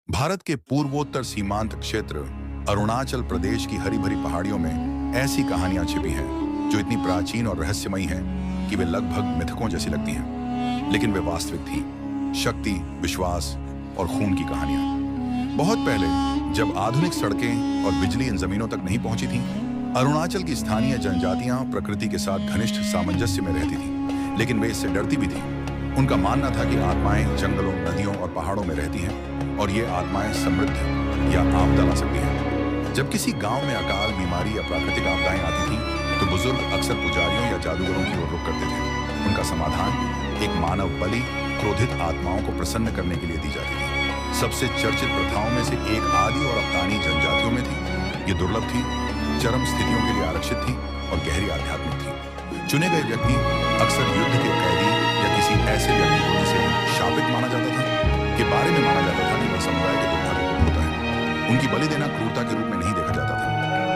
भारत के पूर्वोत्तर सीमांत क्षेत्र अरुणाचल प्रदेश की हरी भरी पहाड़ियों में ऐसी कहानियां छिपी हैं जो इतनी प्राचीन और रहस्यमयी हैं कि वे लगभग मिथकों जैसी लगती हैं, लेकिन वे वास्तविक थी। शक्ति, विश्वास और खून की कहानियां। बहुत पहले, जब आधुनिक सड़कें और बिजली इन जमीनों तक नहीं पहुंची थी, अरुणाचल की स्थानीय जनजातियां प्रकृति के साथ घनिष्ठ सामंजस्य में रहती थी, लेकिन वे इससे डरती भी थी। उनका मानना था कि आत्माएं जंगलों, नदियों और पहाड़ों में रहती हैं और ये आत्माएं समृद्धि या आपदा ला सकती हैं। जब किसी गांव में अकाल, बीमारी या प्राकृतिक आपदाएं आती थीं, तो बुजुर्ग अक्सर पुजारियों या जादूगरों की ओर रुख करते थे। उनका समाधान एक मानव बलि क्रोधित आत्माओं को प्रसन्न करने के लिए दी जाती थी। सबसे चर्चित प्रथाओं में से एक आदि और अवतानी जनजातियों में थी। ये दुर्लभ थी, चरम स्थितियों के लिए आरक्षित थी और गहरी आध्यात्मिक थी। चुने गए व्यक्ति अक्सर युद्ध के कैदी या किसी ऐसे व्यक्ति को जिसे शापित माना जाता था के बारे में माना जाता था कि वह समुदाय के दुर्भाग्य को होता है। उनकी बलि देना क्रूरता के रूप में नहीं देखा जाता था,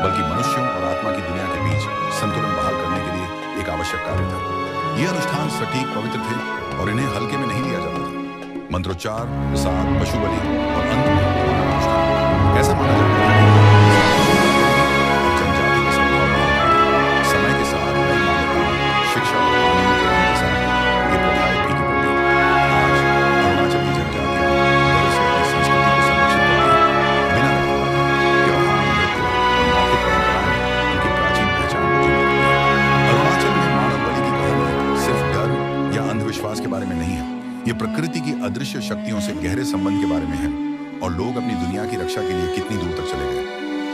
बल्कि मनुष्यों और आत्मा की दुनिया के बीच संतुलन बहाल करने के लिए एक आवश्यक कार्य था। ये अनुष्ठान सटीक, पवित्र थे और इन्हें हल्के में नहीं लिया जाता था। मंत्रोच्चार, प्रसाद, पशु बलि और अंत में अनुष्ठान ऐसा माना जाता था कि जनजाति का स्वभाव समय के साथ नई मान्यताओं, शिक्षा और कानून के आने के साथ ये प्रथाएं फीकी पड़ती। आज अरुणाचल की जनजातियां दरअसल अपनी संस्कृति को संरक्षित करती हैं, बिना रखवाले, त्योहार, नृत्य और मौखिक परंपराएं उनकी प्राचीन पहचान को जीवित रखती हैं। अरुणाचल में मानव बलि की कहानी सिर्फ डर या अंधविश्वास के बारे में नहीं है। ये प्रकृति की अदृश्य शक्तियों से गहरे संबंध के बारे में है और लोग अपनी दुनिया की रक्षा के लिए कितनी दूर तक चले गए।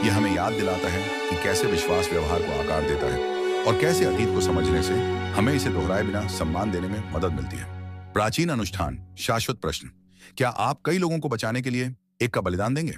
ये हमें याद दिलाता है कि कैसे विश्वास व्यवहार को आकार देता है और कैसे अतीत को समझने से हमें इसे दोहराए बिना सम्मान देने में मदद मिलती है। प्राचीन अनुष्ठान, शाश्वत प्रश्न। क्या आप कई लोगों को बचाने के लिए एक का बलिदान देंगे?